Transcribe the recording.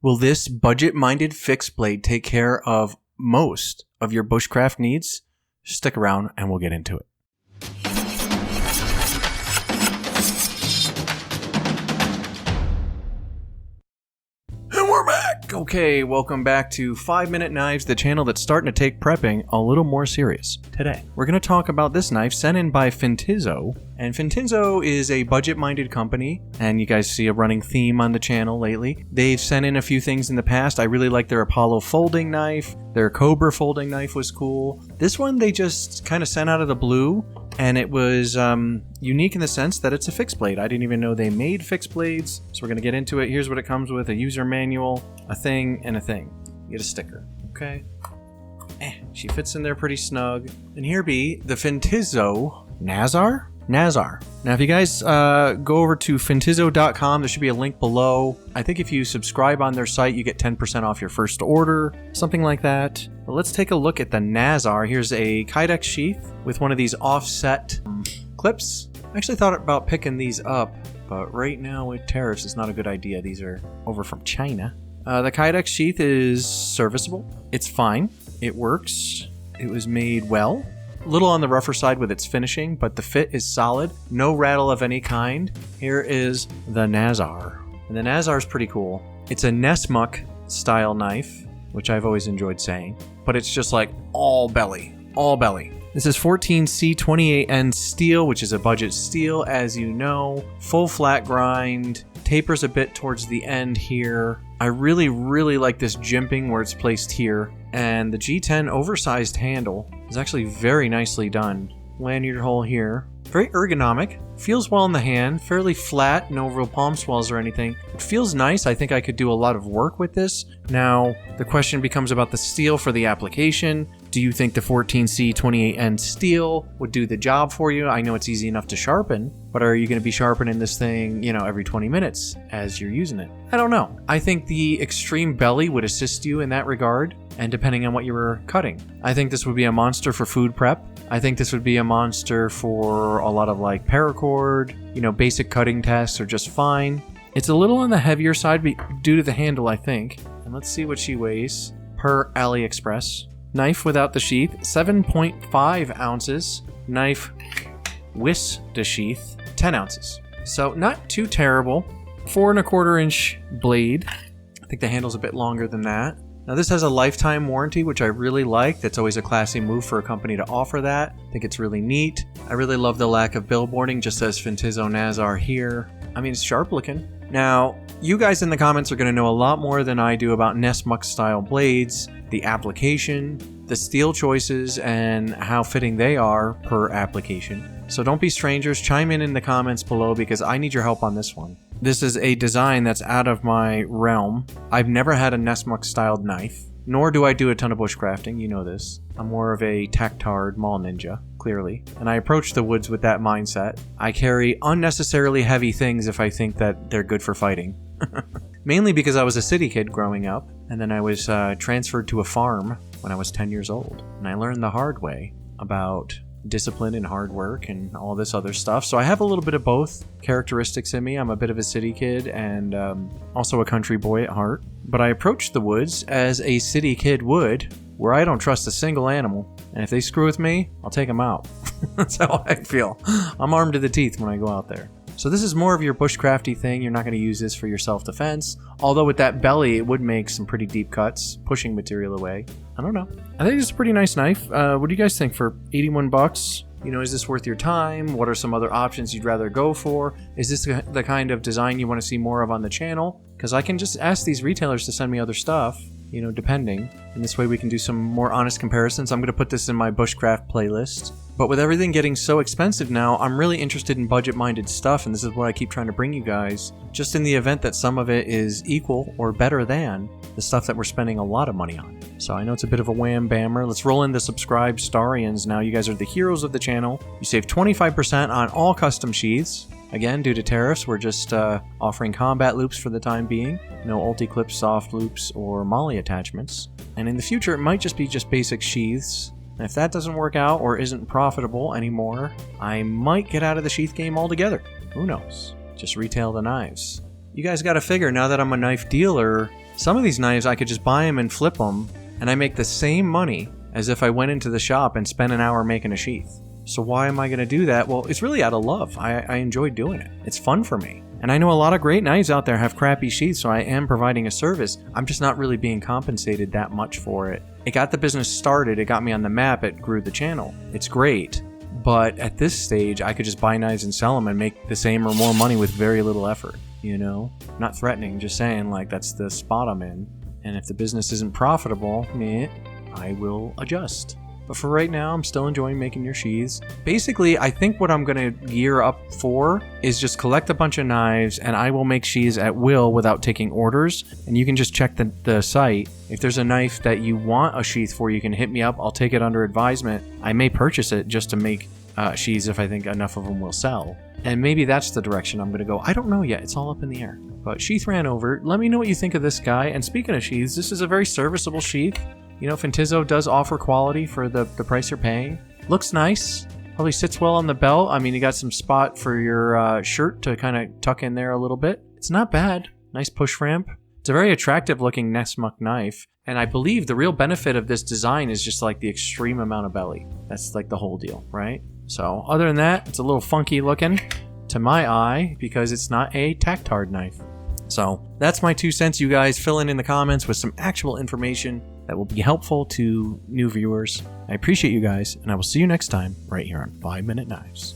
Will this budget-minded fixed blade take care of most of your bushcraft needs? Stick around and we'll get into it. And we're back! Okay, welcome back to 5 Minute Knives, the channel that's starting to take prepping a little more serious. Today, we're going to talk about this knife sent in by Fintiso. And Fintiso is a budget-minded company, and you guys see a running theme on the channel lately. They've sent in a few things in the past. I really like their Apollo folding knife. Their Cobra folding knife was cool. This one they just kind of sent out of the blue, and it was unique in the sense that it's a fixed blade. I didn't even know they made fixed blades, so we're going to get into it. Here's what it comes with: a user manual, a thing, and a thing. You get a sticker, okay? She fits in there pretty snug. And here be the Fintiso Nazar? Nazar. Now, if you guys go over to fintiso.com, there should be a link below. I think if you subscribe on their site, you get 10% off your first order, something like that. But let's take a look at the Nazar. Here's a Kydex sheath with one of these offset clips. I actually thought about picking these up, but right now with tariffs, it's not a good idea. These are over from China. The Kydex sheath is serviceable. It's fine. It works. It was made well. A little on the rougher side with its finishing, but the fit is solid. No rattle of any kind. Here is the Nazar. And the Nazar is pretty cool. It's a Nessmuk style knife, which I've always enjoyed saying, but it's just like all belly. All belly. This is 14C28N steel, which is a budget steel, as you know. Full flat grind. Tapers a bit towards the end here. I really like this jimping where it's placed here. And the G10 oversized handle is actually very nicely done. Lanyard hole here. Very ergonomic. Feels well in the hand. Fairly flat. No real palm swells or anything. It feels nice. I think I could do a lot of work with this. Now, the question becomes about the steel for the application. Do you think the 14C28N steel would do the job for you? I know it's easy enough to sharpen, but are you going to be sharpening this thing, every 20 minutes as you're using it? I don't know. I think the extreme belly would assist you in that regard, and depending on what you were cutting. I think this would be a monster for food prep. I think this would be a monster for a lot of like paracord, basic cutting tasks are just fine. It's a little on the heavier side due to the handle, I think. And let's see what she weighs per AliExpress. Knife without the sheath, 7.5 ounces. Knife with the sheath, 10 ounces. So not too terrible. 4¼ inch blade. I think the handle's a bit longer than that. Now this has a lifetime warranty, which I really like. That's always a classy move for a company to offer that. I think it's really neat. I really love the lack of billboarding, just says Fintiso Nazar here. I mean, it's sharp looking. Now, you guys in the comments are going to know a lot more than I do about Nessmuk style blades, the application, the steel choices, and how fitting they are per application. So don't be strangers, chime in the comments below because I need your help on this one. This is a design that's out of my realm. I've never had a Nessmuk styled knife, nor do I do a ton of bushcrafting, you know this. I'm more of a tactard mall ninja, clearly, and I approach the woods with that mindset. I carry unnecessarily heavy things if I think that they're good for fighting. Mainly because I was a city kid growing up, and then I was transferred to a farm when I was 10 years old, and I learned the hard way about discipline and hard work and all this other stuff. So I have a little bit of both characteristics in me. I'm a bit of a city kid and also a country boy at heart. But I approach the woods as a city kid would, where I don't trust a single animal. And if they screw with me, I'll take them out. That's how I feel. I'm armed to the teeth when I go out there. So this is more of your bushcrafty thing. You're not going to use this for your self-defense. Although with that belly, it would make some pretty deep cuts, pushing material away. I don't know. I think it's a pretty nice knife. What do you guys think for 81 bucks? Is this worth your time? What are some other options you'd rather go for? Is this the kind of design you want to see more of on the channel? Because I can just ask these retailers to send me other stuff, depending. And this way we can do some more honest comparisons. I'm going to put this in my bushcraft playlist. But with everything getting so expensive now, I'm really interested in budget-minded stuff, and this is what I keep trying to bring you guys, just in the event that some of it is equal or better than the stuff that we're spending a lot of money on. So I know it's a bit of a wham-bammer. Let's roll in the subscribe starians now. You guys are the heroes of the channel. You save 25% on all custom sheaths. Again, due to tariffs, we're just offering combat loops for the time being. No ulti-clip soft loops or molly attachments. And in the future, it might just be basic sheaths. And if that doesn't work out or isn't profitable anymore, I might get out of the sheath game altogether. Who knows? Just retail the knives. You guys gotta figure, now that I'm a knife dealer, Some of these knives I could just buy them and flip them, and I make the same money as if I went into the shop and spent an hour making a sheath. So why am I going to do that? Well, it's really out of love. I enjoy doing it. It's fun for me. And I know a lot of great knives out there have crappy sheaths, so I am providing a service. I'm just not really being compensated that much for it. It got the business started. It got me on the map. It grew the channel. It's great. But at this stage, I could just buy knives and sell them and make the same or more money with very little effort, you know? Not threatening, just saying, like, that's the spot I'm in. And if the business isn't profitable, I will adjust. But for right now, I'm still enjoying making your sheaths. Basically, I think what I'm going to gear up for is just collect a bunch of knives, and I will make sheaths at will without taking orders. And you can just check the site. If there's a knife that you want a sheath for, you can hit me up. I'll take it under advisement. I may purchase it just to make sheaths if I think enough of them will sell. And maybe that's the direction I'm going to go. I don't know yet. It's all up in the air. But Sheath ran over. Let me know what you think of this guy. And speaking of sheaths, this is a very serviceable sheath. You know, Fintiso does offer quality for the price you're paying. Looks nice. Probably sits well on the belt. I mean, you got some spot for your shirt to kind of tuck in there a little bit. It's not bad. Nice push ramp. It's a very attractive looking Nessmuk knife. And I believe the real benefit of this design is just like the extreme amount of belly. That's like the whole deal, right? So other than that, it's a little funky looking to my eye because it's not a tactard knife. So that's my 2 cents, you guys. Fill in the comments with some actual information that will be helpful to new viewers. I appreciate you guys, and I will see you next time right here on 5 Minute Knives.